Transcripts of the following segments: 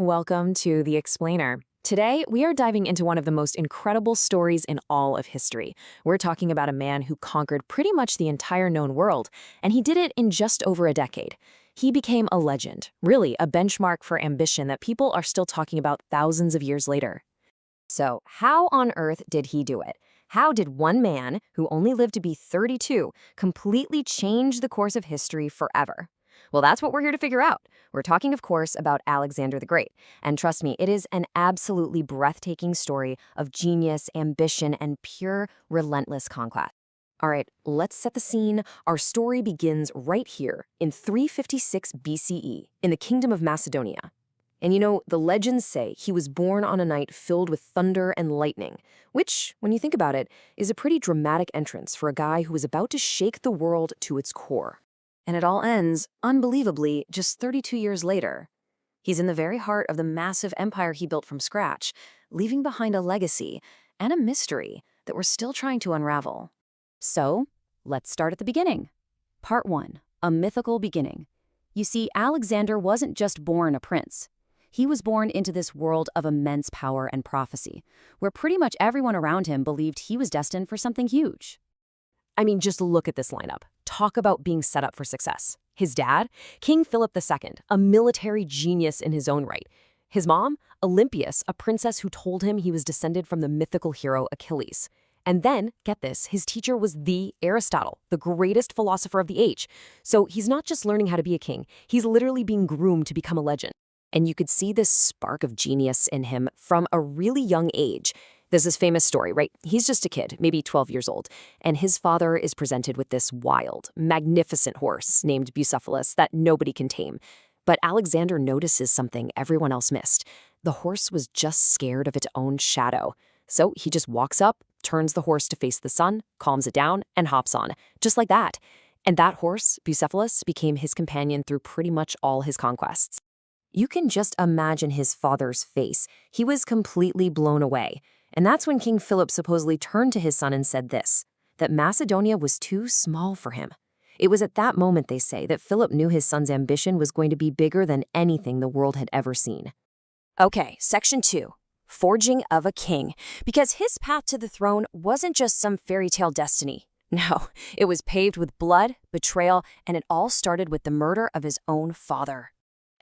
Welcome to The Explainer. Today, we are diving into one of the most incredible stories in all of history. We're talking about a man who conquered pretty much the entire known world, and he did it in just over a decade. He became a legend, really a benchmark for ambition that people are still talking about thousands of years later. So, how on earth did he do it? How did one man, who only lived to be 32, completely change the course of history forever? Well, that's what we're here to figure out. We're talking, of course, about Alexander the Great. And trust me, it is an absolutely breathtaking story of genius, ambition, and pure, relentless conquest. All right, let's set the scene. Our story begins right here in 356 BCE in the Kingdom of Macedonia. And you know, the legends say he was born on a night filled with thunder and lightning, which, when you think about it, is a pretty dramatic entrance for a guy who was about to shake the world to its core. And it all ends, unbelievably, just 32 years later. He's in the very heart of the massive empire he built from scratch, leaving behind a legacy and a mystery that we're still trying to unravel. So, let's start at the beginning. Part 1. A mythical beginning. You see, Alexander wasn't just born a prince. He was born into this world of immense power and prophecy, where pretty much everyone around him believed he was destined for something huge. I mean, just look at this lineup. Talk about being set up for success. His dad, King Philip II, a military genius in his own right. His mom, Olympias, a princess who told him he was descended from the mythical hero Achilles. And then, get this, his teacher was the Aristotle, the greatest philosopher of the age. So he's not just learning how to be a king, he's literally being groomed to become a legend. And you could see this spark of genius in him from a really young age. There's this famous story, right? He's just a kid, maybe 12 years old, and his father is presented with this wild, magnificent horse named Bucephalus that nobody can tame. But Alexander notices something everyone else missed. The horse was just scared of its own shadow. So he just walks up, turns the horse to face the sun, calms it down, and hops on, just like that. And that horse, Bucephalus, became his companion through pretty much all his conquests. You can just imagine his father's face. He was completely blown away. And that's when King Philip supposedly turned to his son and said this, that Macedonia was too small for him. It was at that moment, they say, that Philip knew his son's ambition was going to be bigger than anything the world had ever seen. Okay, Section 2, Forging of a King, because his path to the throne wasn't just some fairy tale destiny. No, it was paved with blood, betrayal, and it all started with the murder of his own father.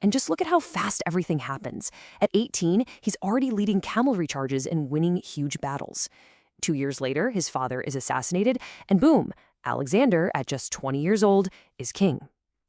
And just look at how fast everything happens. At 18, he's already leading cavalry charges and winning huge battles. 2 years later, his father is assassinated, and boom, Alexander, at just 20 years old, is king.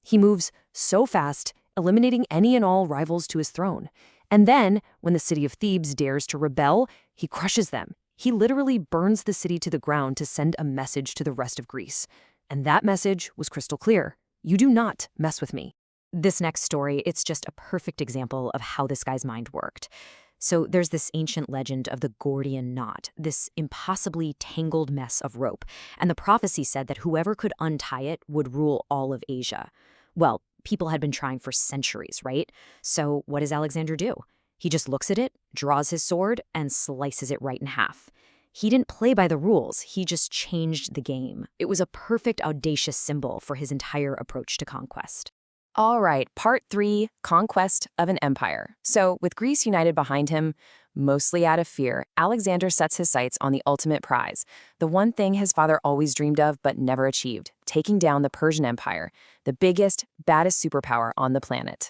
He moves so fast, eliminating any and all rivals to his throne. And then, when the city of Thebes dares to rebel, he crushes them. He literally burns the city to the ground to send a message to the rest of Greece. And that message was crystal clear. You do not mess with me. This next story, it's just a perfect example of how this guy's mind worked. So there's this ancient legend of the Gordian knot, this impossibly tangled mess of rope. And the prophecy said that whoever could untie it would rule all of Asia. Well, people had been trying for centuries, right? So what does Alexander do? He just looks at it, draws his sword, and slices it right in half. He didn't play by the rules, he just changed the game. It was a perfect, audacious symbol for his entire approach to conquest. All right, Part 3, Conquest of an Empire. So, with Greece united behind him, mostly out of fear, Alexander sets his sights on the ultimate prize, the one thing his father always dreamed of but never achieved, taking down the Persian Empire, the biggest, baddest superpower on the planet.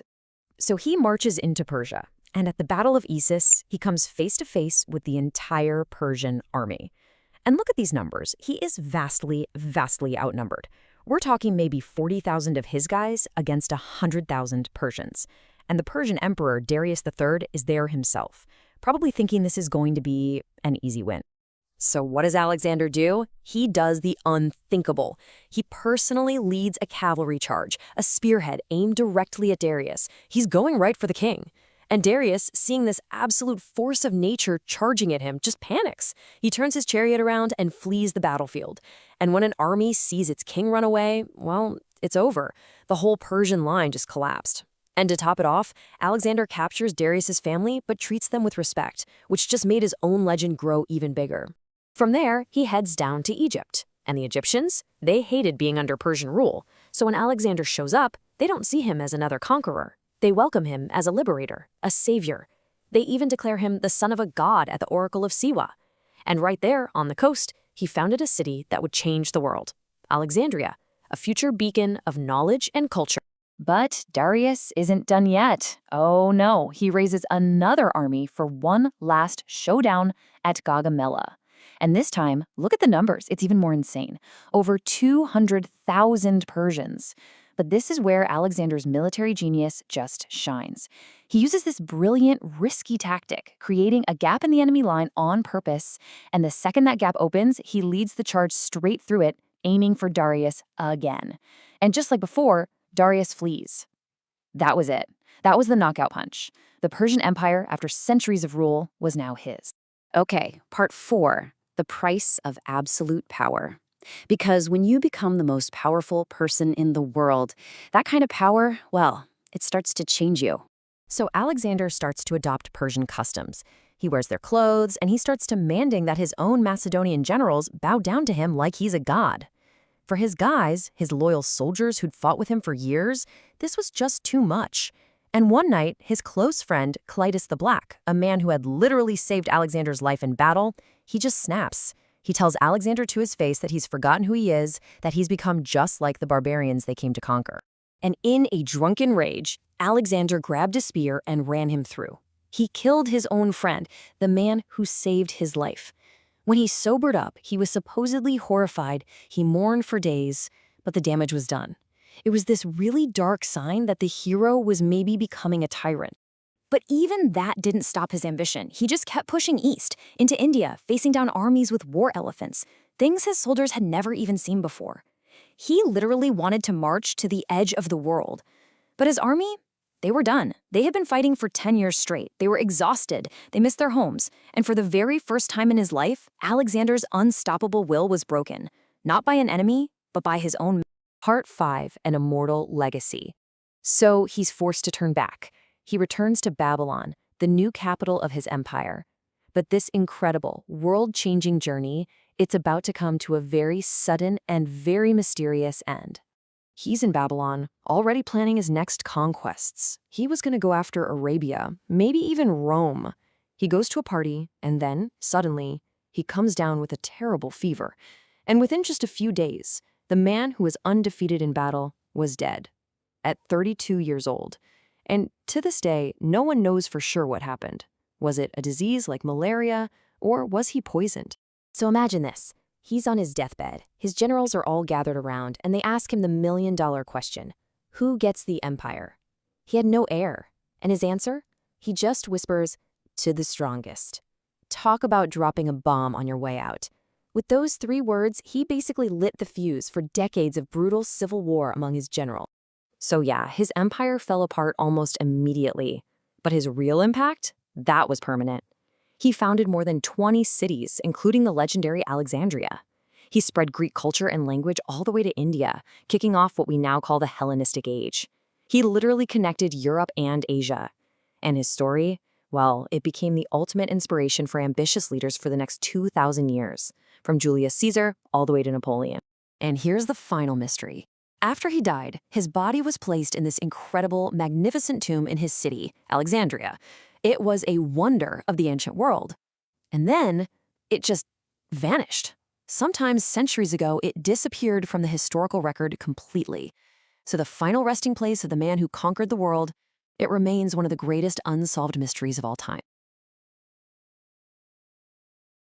So he marches into Persia, and at the Battle of Issus, he comes face to face with the entire Persian army. And look at these numbers. He is vastly, vastly outnumbered. We're talking maybe 40,000 of his guys against 100,000 Persians. And the Persian emperor, Darius III, is there himself, probably thinking this is going to be an easy win. So what does Alexander do? He does the unthinkable. He personally leads a cavalry charge, a spearhead aimed directly at Darius. He's going right for the king. And Darius, seeing this absolute force of nature charging at him, just panics. He turns his chariot around and flees the battlefield. And when an army sees its king run away, well, it's over. The whole Persian line just collapsed. And to top it off, Alexander captures Darius's family but treats them with respect, which just made his own legend grow even bigger. From there, he heads down to Egypt. And the Egyptians, they hated being under Persian rule. So when Alexander shows up, they don't see him as another conqueror. They welcome him as a liberator, a savior. They even declare him the son of a god at the Oracle of Siwa. And right there, on the coast, he founded a city that would change the world, Alexandria, a future beacon of knowledge and culture. But Darius isn't done yet. Oh no, he raises another army for one last showdown at Gaugamela. And this time, look at the numbers, it's even more insane. Over 200,000 Persians. But this is where Alexander's military genius just shines. He uses this brilliant, risky tactic, creating a gap in the enemy line on purpose, and the second that gap opens, he leads the charge straight through it, aiming for Darius again. And just like before, Darius flees. That was it. That was the knockout punch. The Persian Empire, after centuries of rule, was now his. Okay, part 4, the price of absolute power. Because when you become the most powerful person in the world, that kind of power, well, it starts to change you. So Alexander starts to adopt Persian customs. He wears their clothes, and he starts demanding that his own Macedonian generals bow down to him like he's a god. For his guys, his loyal soldiers who'd fought with him for years, this was just too much. And one night, his close friend, Clytus the Black, a man who had literally saved Alexander's life in battle, he just snaps. He tells Alexander to his face that he's forgotten who he is, that he's become just like the barbarians they came to conquer. And in a drunken rage, Alexander grabbed a spear and ran him through. He killed his own friend, the man who saved his life. When he sobered up, he was supposedly horrified. He mourned for days, but the damage was done. It was this really dark sign that the hero was maybe becoming a tyrant. But even that didn't stop his ambition. He just kept pushing east, into India, facing down armies with war elephants, things his soldiers had never even seen before. He literally wanted to march to the edge of the world. But his army? They were done. They had been fighting for 10 years straight. They were exhausted. They missed their homes. And for the very first time in his life, Alexander's unstoppable will was broken. Not by an enemy, but by his own. Part 5, an immortal legacy. So he's forced to turn back. He returns to Babylon, the new capital of his empire. But this incredible, world-changing journey, it's about to come to a very sudden and very mysterious end. He's in Babylon, already planning his next conquests. He was going to go after Arabia, maybe even Rome. He goes to a party, and then, suddenly, he comes down with a terrible fever. And within just a few days, the man who was undefeated in battle was dead, at 32 years old. And to this day, no one knows for sure what happened. Was it a disease like malaria, or was he poisoned? So imagine this. He's on his deathbed. His generals are all gathered around, and they ask him the million-dollar question. Who gets the empire? He had no heir. And his answer? He just whispers, to the strongest. Talk about dropping a bomb on your way out. With those 3 words, he basically lit the fuse for decades of brutal civil war among his generals. So yeah, his empire fell apart almost immediately. But his real impact? That was permanent. He founded more than 20 cities, including the legendary Alexandria. He spread Greek culture and language all the way to India, kicking off what we now call the Hellenistic Age. He literally connected Europe and Asia. And his story? Well, it became the ultimate inspiration for ambitious leaders for the next 2,000 years, from Julius Caesar all the way to Napoleon. And here's the final mystery. After he died, his body was placed in this incredible, magnificent tomb in his city, Alexandria. It was a wonder of the ancient world. And then, it just vanished. Sometimes centuries ago, it disappeared from the historical record completely. So the final resting place of the man who conquered the world, it remains one of the greatest unsolved mysteries of all time.